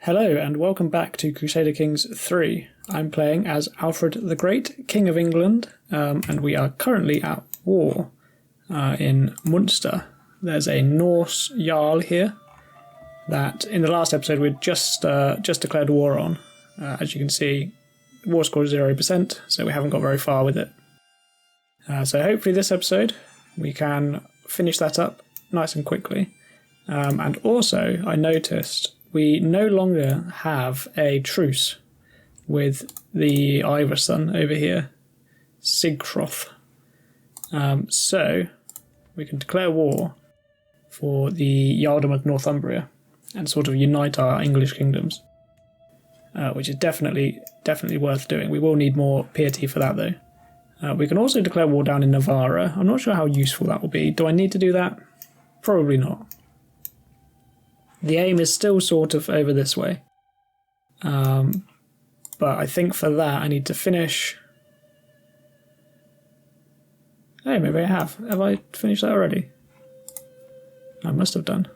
Hello and welcome back to Crusader Kings 3. I'm playing as Alfred the Great, King of England, and we are currently at war in Munster. There's a Norse Jarl here that in the last episode we'd just declared war on. As you can see, war score is 0%, so we haven't got very far with it. So hopefully this episode we can finish that up nice and quickly. And also I noticed we no longer have a truce with the Iverson over here, Sigfroth. So we can declare war for the Earldom of Northumbria and sort of unite our English kingdoms, which is definitely worth doing. We will need more piety for that though. We can also declare war down in Navarra. I'm not sure how useful that will be. Do I need to do that? Probably not. The aim is still sort of over this way. But I think for that I need to finish... Hey, maybe I have. Have I finished that already? I must have done.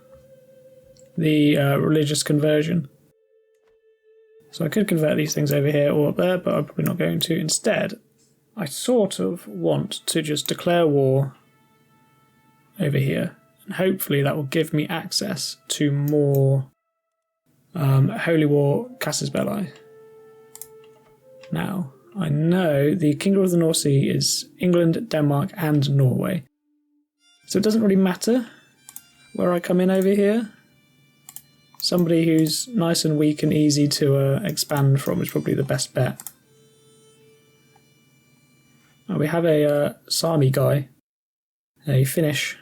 The religious conversion. So I could convert these things over here or up there, but I'm probably not going to. Instead, I sort of want to just declare war over here. And hopefully that will give me access to more Holy War Casus Belli. Now, I know the Kingdom of the North Sea is England, Denmark and Norway. So it doesn't really matter where I come in over here. Somebody who's nice and weak and easy to expand from is probably the best bet. We have a Sami guy, a Finnish,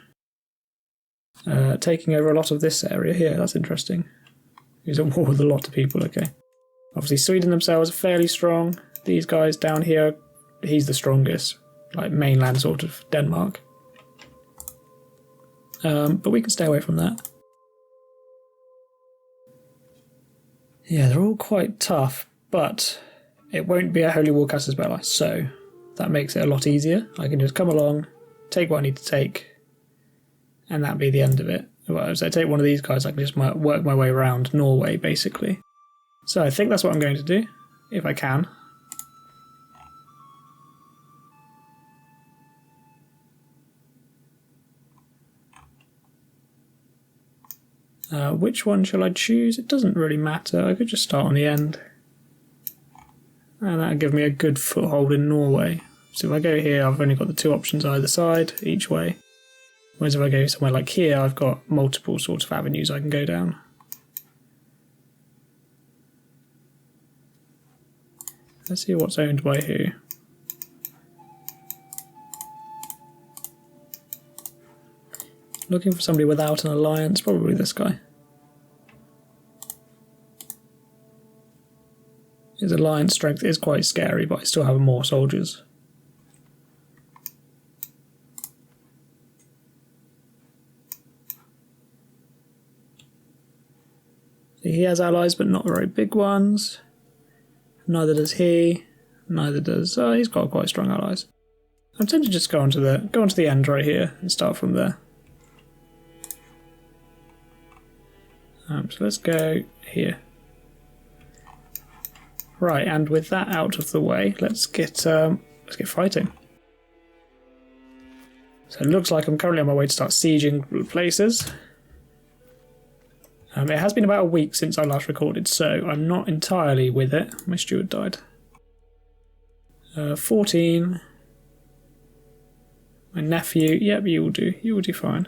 taking over a lot of this area here. That's interesting. He's at war with a lot of people, okay. Obviously Sweden themselves are fairly strong. These guys down here, he's the strongest. Like mainland sort of Denmark. But we can stay away from that. Yeah, they're all quite tough, but it won't be a Holy War Casus Belli, so that makes it a lot easier. I can just come along, take what I need to take, and that'd be the end of it. Well, so I take one of these guys, I can just work my way around Norway, basically. So I think that's what I'm going to do, if I can. Which one shall I choose? It doesn't really matter. I could just start on the end. And that'll give me a good foothold in Norway. So if I go here, I've only got the two options either side, each way. Whereas if I go somewhere like here, I've got multiple sorts of avenues I can go down. Let's see what's owned by who. Looking for somebody without an alliance, probably this guy. His alliance strength is quite scary, but I still have more soldiers. He has allies, but not very big ones. Neither does he. Neither does... Oh, he's got quite strong allies. I'm tempted to just go on to the end right here and start from there. So let's go here. Right, and with that out of the way, let's get fighting. So it looks like I'm currently on my way to start sieging places. It has been about a week since I last recorded, so I'm not entirely with it. My steward died. 14. My nephew, yep, you will do. You will do fine.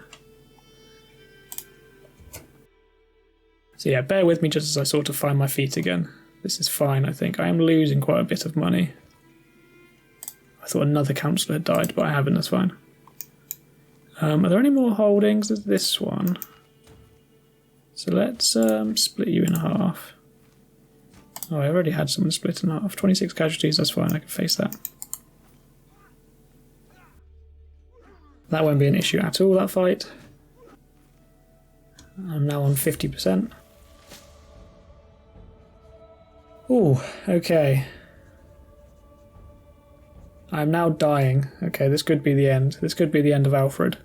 So yeah, bear with me just as I sort of find my feet again. This is fine, I think. I am losing quite a bit of money. I thought another councillor had died, but I haven't, that's fine. Are there any more holdings? There's this one. So let's split you in half. Oh, I already had someone split in half. 26 casualties, that's fine, I can face that. That won't be an issue at all, that fight. I'm now on 50%. Ooh, okay. I'm now dying. Okay, this could be the end. This could be the end of Alfred.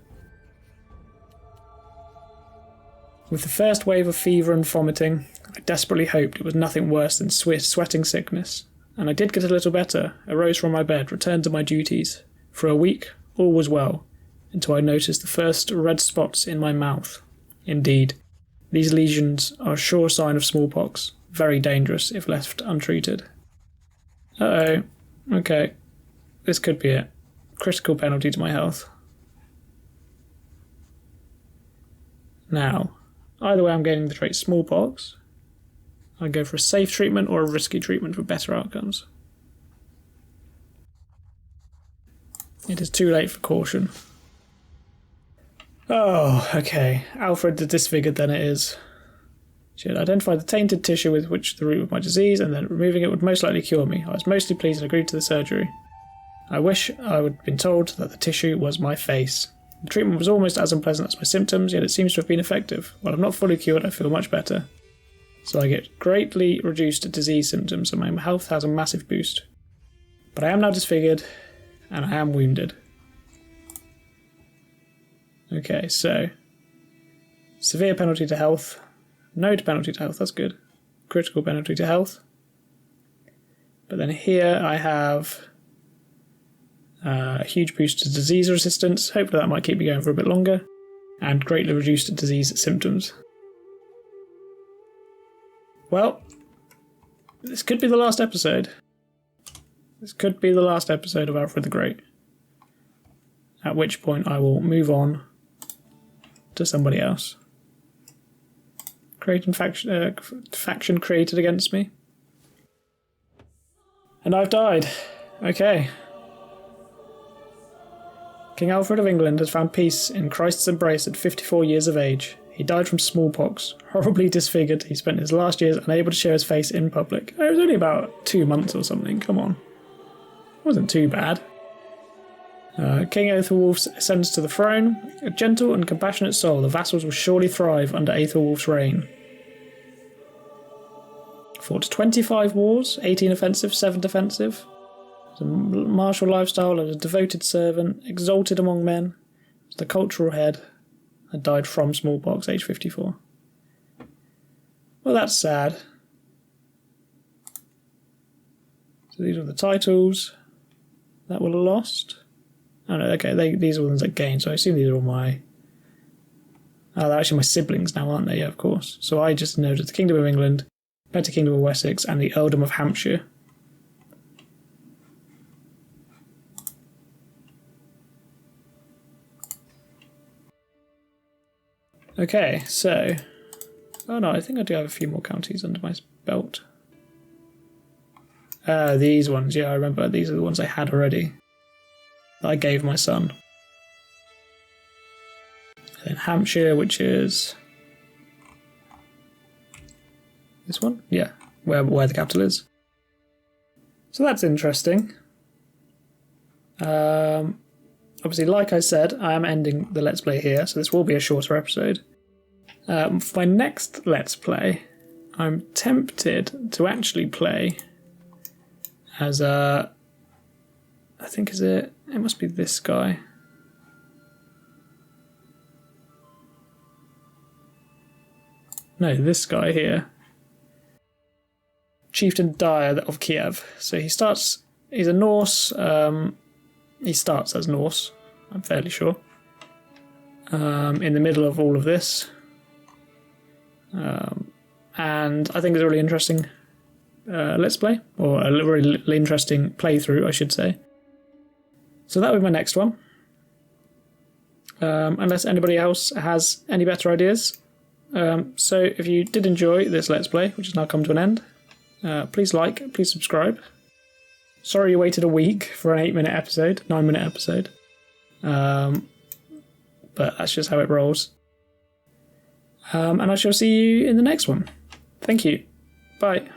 With the first wave of fever and vomiting, I desperately hoped it was nothing worse than sweating sickness, and I did get a little better, arose from my bed, returned to my duties. For a week, all was well, until I noticed the first red spots in my mouth. Indeed, these lesions are a sure sign of smallpox, very dangerous if left untreated. Uh-oh. Okay. This could be it. Critical penalty to my health. Now, either way I'm getting the trait smallpox. I go for a safe treatment or a risky treatment for better outcomes. It is too late for caution. Oh, okay. Alfred the disfigured then it is. She had identified the tainted tissue with which the root of my disease, and then removing it would most likely cure me. I was mostly pleased and agreed to the surgery. I wish I would have been told that the tissue was my face. The treatment was almost as unpleasant as my symptoms, yet it seems to have been effective. While I'm not fully cured, I feel much better. So I get greatly reduced disease symptoms, and my health has a massive boost. But I am now disfigured, and I am wounded. Okay, so severe penalty to health. No penalty to health, that's good. Critical penalty to health. But then here I have a huge boost to disease resistance. Hopefully that might keep me going for a bit longer. And greatly reduced disease symptoms. Well, this could be the last episode. This could be the last episode of Alfred the Great. At which point I will move on to somebody else. Creating faction created against me. And I've died. Okay. King Alfred of England has found peace in Christ's embrace at 54 years of age. He died from smallpox, horribly disfigured. He spent his last years unable to show his face in public. It was only about 2 months or something, come on. It wasn't too bad. King Aethelwulf ascends to the throne. A gentle and compassionate soul, the vassals will surely thrive under Aethelwulf's reign. Fought 25 wars, 18 offensive, 7 defensive. Was a martial lifestyle, as a devoted servant, exalted among men, was the cultural head, and died from smallpox, age 54. Well, that's sad. So these are the titles that were lost. Oh no, okay, these are the ones I gained, so I assume these are all my... Oh, they're actually my siblings now, aren't they? Yeah, of course. So I just noted the Kingdom of England, Petty Kingdom of Wessex, and the Earldom of Hampshire. Okay, so... Oh no, I think I do have a few more counties under my belt. These ones, yeah, I remember. These are the ones I had already. That I gave my son. And then Hampshire, which is... This one? Yeah, where the capital is. So that's interesting. Obviously, like I said, I am ending the Let's Play here, so this will be a shorter episode. For my next Let's Play, I'm tempted to actually play as a... I think it must be this guy. No, this guy here. Chieftain Dyer of Kiev. So he's a Norse, he starts as Norse, I'm fairly sure. In the middle of all of this. And I think it's a really interesting Let's Play, or a really interesting playthrough, I should say. So that would be my next one. Unless anybody else has any better ideas. So if you did enjoy this Let's Play, which has now come to an end, please like, please subscribe. Sorry you waited a week for an 9-minute episode. But that's just how it rolls. And I shall see you in the next one. Thank you. Bye.